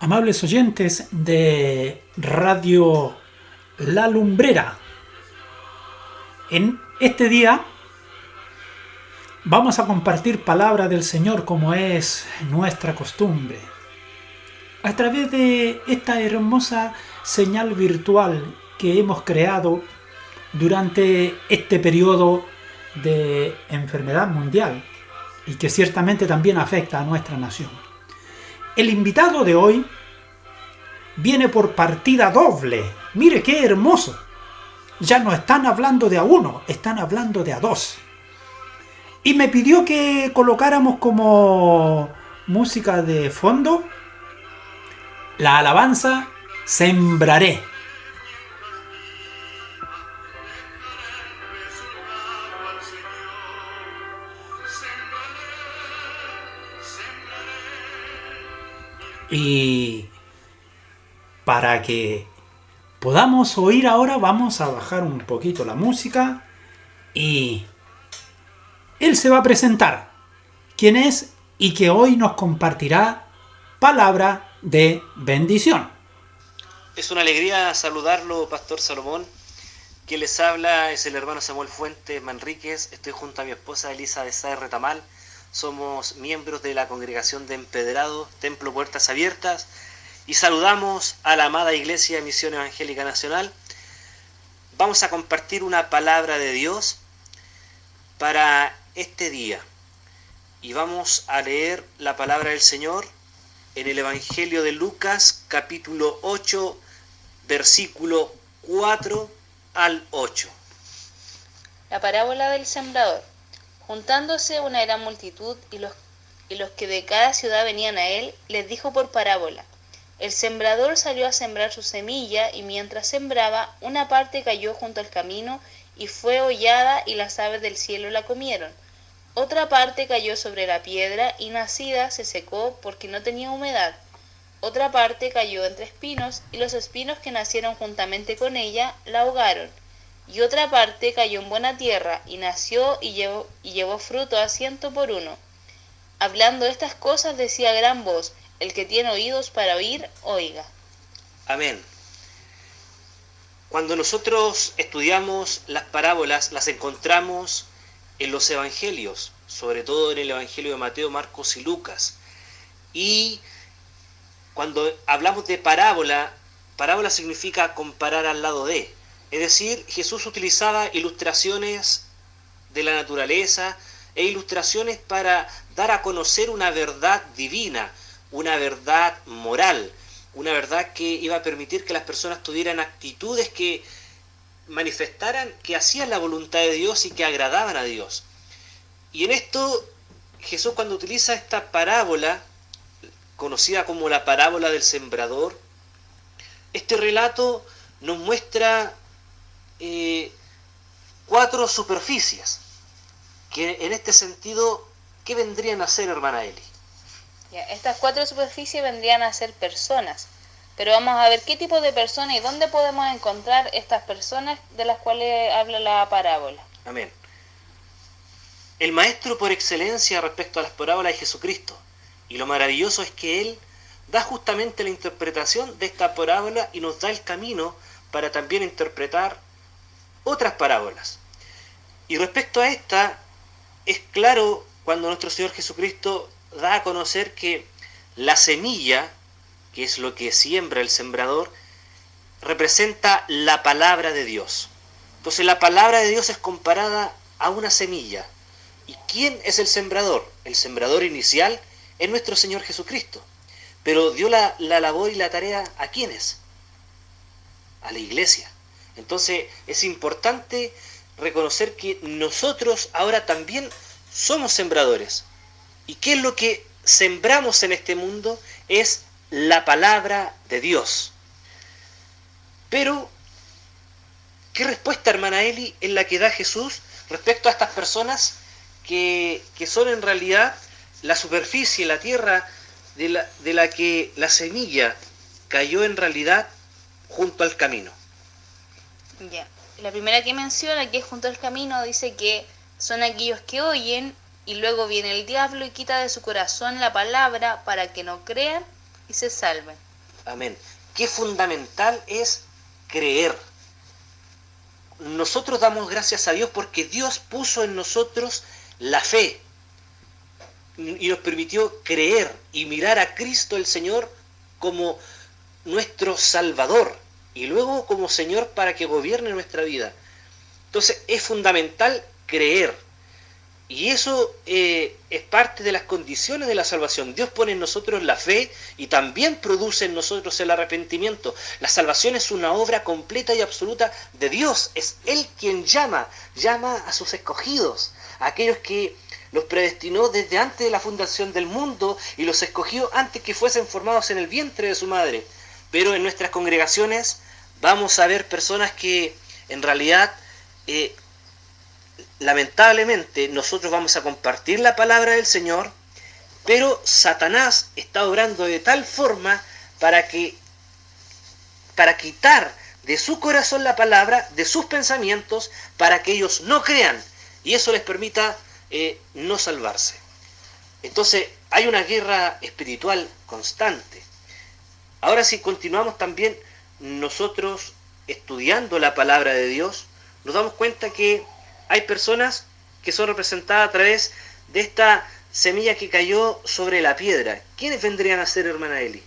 Amables oyentes de Radio La Lumbrera, en este día vamos a compartir palabra del Señor como es nuestra costumbre, a través de esta hermosa señal virtual que hemos creado durante este periodo de enfermedad mundial y que ciertamente también afecta a nuestra nación. El invitado de hoy viene por partida doble. Mire qué hermoso. Ya no están hablando de a uno, están hablando de a dos. Y me pidió que colocáramos como música de fondo la alabanza Sembraré. Y para que podamos oír ahora, vamos a bajar un poquito la música y él se va a presentar, quién es y que hoy nos compartirá palabra de bendición. Es una alegría saludarlo, Pastor Salomón. Quien les habla es el hermano Samuel Fuentes Manríquez. Estoy junto a mi esposa Elisa de Sáez Retamal. Somos miembros de la congregación de Empedrado, Templo Puertas Abiertas, y saludamos a la amada Iglesia de Misión Evangélica Nacional. Vamos a compartir una palabra de Dios para este día y vamos a leer la palabra del Señor en el Evangelio de Lucas, capítulo 8, versículo 4 al 8. La parábola del sembrador. Juntándose una gran multitud y los que de cada ciudad venían a él, les dijo por parábola: El sembrador salió a sembrar su semilla, y mientras sembraba, una parte cayó junto al camino y fue hollada, y las aves del cielo la comieron. Otra parte cayó sobre la piedra, y nacida se secó porque no tenía humedad. Otra parte cayó entre espinos, y los espinos que nacieron juntamente con ella la ahogaron. Y otra parte cayó en buena tierra, y nació y llevó fruto a 100 por 1. Hablando estas cosas decía a gran voz: El que tiene oídos para oír, oiga. Amén. Cuando nosotros estudiamos las parábolas, las encontramos en los evangelios, sobre todo en el Evangelio de Mateo, Marcos y Lucas. Y cuando hablamos de parábola, parábola significa comparar al lado de. Es decir, Jesús utilizaba ilustraciones de la naturaleza e ilustraciones para dar a conocer una verdad divina, una verdad moral, una verdad que iba a permitir que las personas tuvieran actitudes que manifestaran que hacían la voluntad de Dios y que agradaban a Dios. Y en esto, Jesús, cuando utiliza esta parábola, conocida como la parábola del sembrador, este relato nos muestra 4 superficies, que en este sentido, ¿qué vendrían a ser, hermana Eli? Estas 4 superficies vendrían a ser personas, pero vamos a ver qué tipo de personas y dónde podemos encontrar estas personas de las cuales habla la parábola. Amén. El maestro por excelencia respecto a las parábolas es Jesucristo, y lo maravilloso es que Él da justamente la interpretación de esta parábola y nos da el camino para también interpretar otras parábolas. Y respecto a esta, es claro cuando nuestro Señor Jesucristo da a conocer que la semilla, que es lo que siembra el sembrador, representa la palabra de Dios. Entonces la palabra de Dios es comparada a una semilla. ¿Y quién es el sembrador? El sembrador inicial es nuestro Señor Jesucristo. Pero dio la labor y la tarea ¿a quiénes? A la iglesia. Entonces es importante reconocer que nosotros ahora también somos sembradores. ¿Y qué es lo que sembramos en este mundo? Es la palabra de Dios. Pero, ¿qué respuesta, hermana Eli, es la que da Jesús respecto a estas personas que son en realidad la superficie, la tierra de la que la semilla cayó en realidad junto al camino? Ya. La primera que menciona, que es junto al camino, dice que son aquellos que oyen y luego viene el diablo y quita de su corazón la palabra para que no crean y se salven. Amén. Qué fundamental es creer. Nosotros damos gracias a Dios porque Dios puso en nosotros la fe y nos permitió creer y mirar a Cristo el Señor como nuestro Salvador y luego como Señor para que gobierne nuestra vida. Entonces es fundamental creer. Y eso es parte de las condiciones de la salvación. Dios pone en nosotros la fe y también produce en nosotros el arrepentimiento. La salvación es una obra completa y absoluta de Dios. Es Él quien llama a sus escogidos, a aquellos que los predestinó desde antes de la fundación del mundo y los escogió antes que fuesen formados en el vientre de su madre. Pero en nuestras congregaciones vamos a ver personas que en realidad lamentablemente nosotros vamos a compartir la palabra del Señor, pero Satanás está obrando de tal forma para quitar de su corazón la palabra, de sus pensamientos, para que ellos no crean y eso les permita no salvarse. Entonces hay una guerra espiritual constante. Ahora si continuamos también nosotros estudiando la palabra de Dios, nos damos cuenta que hay personas que son representadas a través de esta semilla que cayó sobre la piedra. ¿Quiénes vendrían a ser, hermana Eli?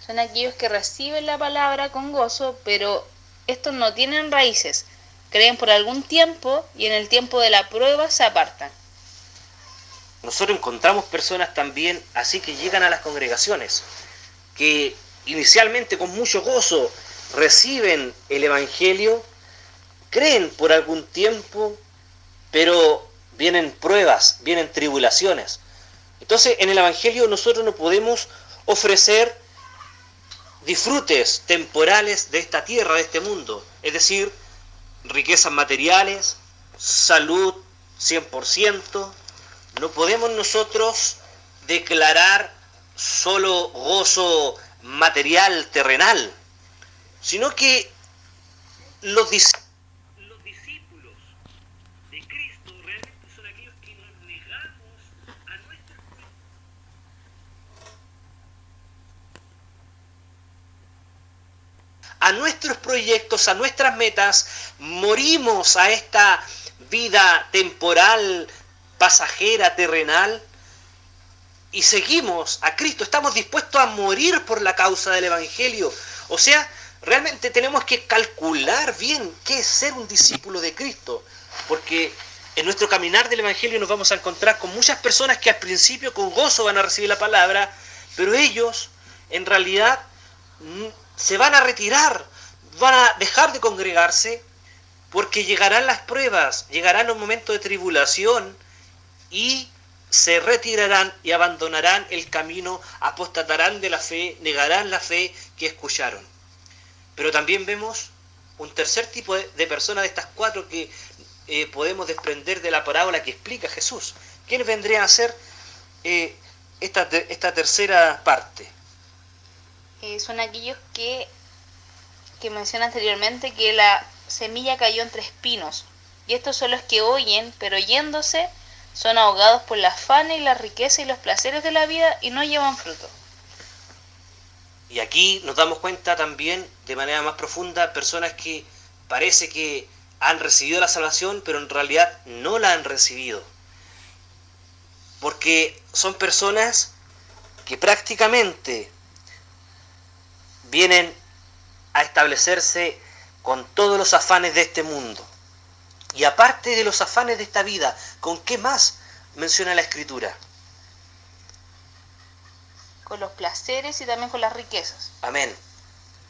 Son aquellos que reciben la palabra con gozo, pero estos no tienen raíces. Creen por algún tiempo y en el tiempo de la prueba se apartan. Nosotros encontramos personas también así que llegan a las congregaciones, que inicialmente con mucho gozo reciben el Evangelio, creen por algún tiempo, pero vienen pruebas, vienen tribulaciones. Entonces en el Evangelio nosotros no podemos ofrecer disfrutes temporales de esta tierra, de este mundo, es decir, riquezas materiales, salud 100%, no podemos nosotros declarar solo gozo material, terrenal, sino que los discípulos de Cristo realmente son aquellos que nos negamos a nuestros proyectos, a nuestras metas, morimos a esta vida temporal, pasajera, terrenal, y seguimos a Cristo, estamos dispuestos a morir por la causa del Evangelio. O sea, realmente tenemos que calcular bien qué es ser un discípulo de Cristo, porque en nuestro caminar del Evangelio nos vamos a encontrar con muchas personas que al principio con gozo van a recibir la palabra, pero ellos en realidad se van a retirar, van a dejar de congregarse, porque llegarán las pruebas, llegarán los momentos de tribulación y se retirarán y abandonarán el camino, apostatarán de la fe, negarán la fe que escucharon. Pero también vemos un tercer tipo de personas de estas cuatro que podemos desprender de la parábola que explica Jesús. ¿Quiénes vendrían a ser esta tercera parte? Son aquellos que mencioné anteriormente, que la semilla cayó entre espinos. Y estos son los que oyen, pero yéndose son ahogados por la afán y la riqueza y los placeres de la vida y no llevan fruto. Y aquí nos damos cuenta también de manera más profunda personas que parece que han recibido la salvación, pero en realidad no la han recibido. Porque son personas que prácticamente vienen a establecerse con todos los afanes de este mundo. Y aparte de los afanes de esta vida, ¿con qué más menciona la Escritura? Con los placeres y también con las riquezas. Amén.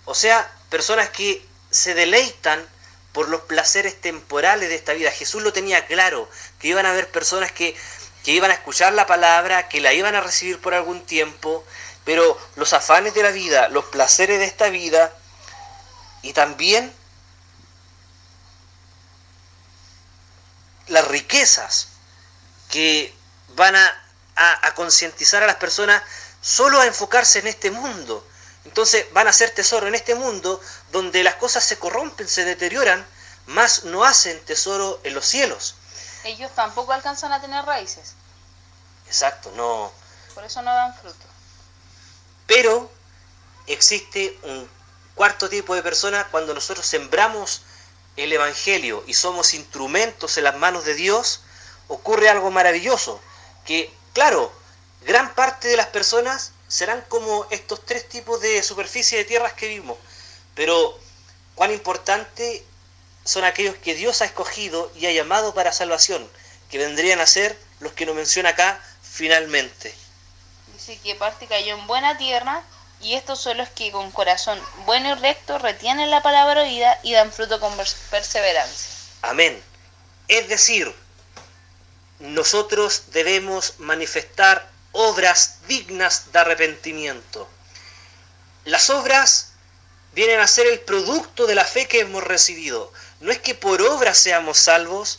O sea, personas que se deleitan por los placeres temporales de esta vida. Jesús lo tenía claro, que iban a haber personas que iban a escuchar la palabra, que la iban a recibir por algún tiempo, pero los afanes de la vida, los placeres de esta vida, y también las riquezas que van a concientizar a las personas solo a enfocarse en este mundo. Entonces van a hacer tesoro en este mundo donde las cosas se corrompen, se deterioran, mas no hacen tesoro en los cielos. Ellos tampoco alcanzan a tener raíces. Exacto, no. Por eso no dan fruto. Pero existe un cuarto tipo de persona cuando nosotros sembramos el Evangelio y somos instrumentos en las manos de Dios. Ocurre algo maravilloso, que claro, gran parte de las personas serán como estos tres tipos de superficie de tierras que vimos, pero cuán importante son aquellos que Dios ha escogido y ha llamado para salvación, que vendrían a ser los que nos menciona acá finalmente. Dice que parte cayó en buena tierra, y estos son los que con corazón bueno y recto retienen la palabra oída y dan fruto con perseverancia. Amén. Es decir, nosotros debemos manifestar obras dignas de arrepentimiento. Las obras vienen a ser el producto de la fe que hemos recibido. No es que por obras seamos salvos,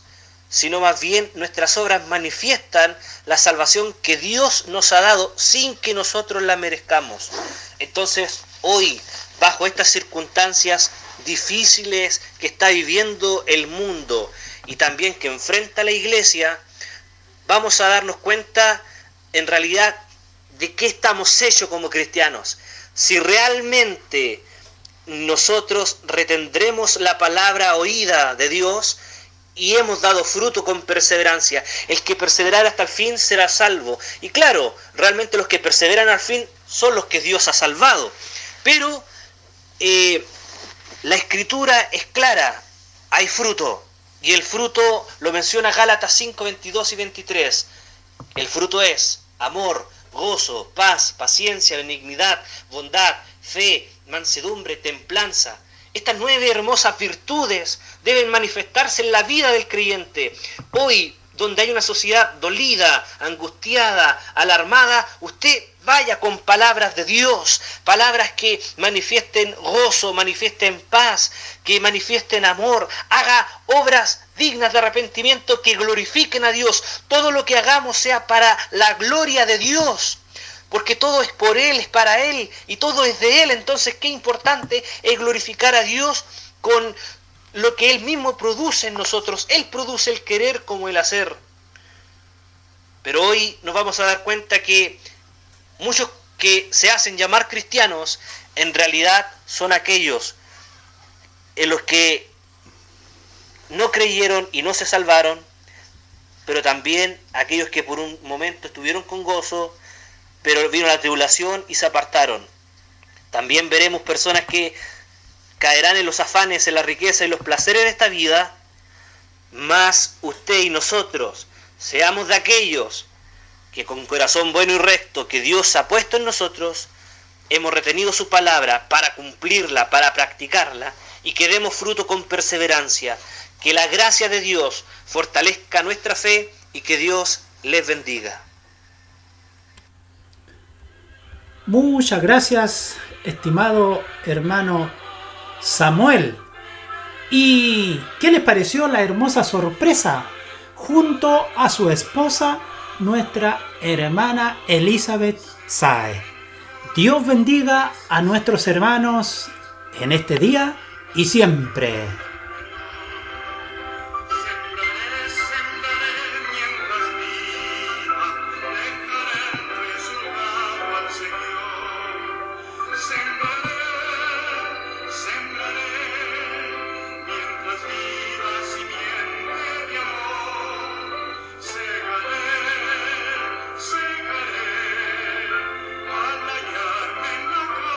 sino más bien nuestras obras manifiestan la salvación que Dios nos ha dado sin que nosotros la merezcamos. Entonces, hoy, bajo estas circunstancias difíciles que está viviendo el mundo y también que enfrenta la iglesia, vamos a darnos cuenta en realidad de qué estamos hechos como cristianos. Si realmente nosotros retendremos la palabra oída de Dios y hemos dado fruto con perseverancia, el que perseverar hasta el fin será salvo. Y claro, realmente los que perseveran al fin son los que Dios ha salvado. Pero la escritura es clara, hay fruto. Y el fruto lo menciona Gálatas 5, 22 y 23. El fruto es amor, gozo, paz, paciencia, benignidad, bondad, fe, mansedumbre, templanza. Estas 9 hermosas virtudes deben manifestarse en la vida del creyente. Hoy, donde hay una sociedad dolida, angustiada, alarmada, usted vaya con palabras de Dios, palabras que manifiesten gozo, manifiesten paz, que manifiesten amor, haga obras dignas de arrepentimiento que glorifiquen a Dios. Todo lo que hagamos sea para la gloria de Dios, porque todo es por Él, es para Él y todo es de Él. Entonces, qué importante es glorificar a Dios con lo que Él mismo produce en nosotros. Él produce el querer como el hacer. Pero hoy nos vamos a dar cuenta que muchos que se hacen llamar cristianos, en realidad son aquellos en los que no creyeron y no se salvaron, pero también aquellos que por un momento estuvieron con gozo, pero vino la tribulación y se apartaron. También veremos personas que caerán en los afanes, en la riqueza y los placeres de esta vida, mas usted y nosotros seamos de aquellos que con corazón bueno y recto que Dios ha puesto en nosotros, hemos retenido su palabra para cumplirla, para practicarla, y que demos fruto con perseverancia. Que la gracia de Dios fortalezca nuestra fe y que Dios les bendiga. Muchas gracias, estimado hermano Samuel. ¿Y qué les pareció la hermosa sorpresa junto a su esposa, nuestra hermana Elizabeth Sae? Dios bendiga a nuestros hermanos en este día y siempre.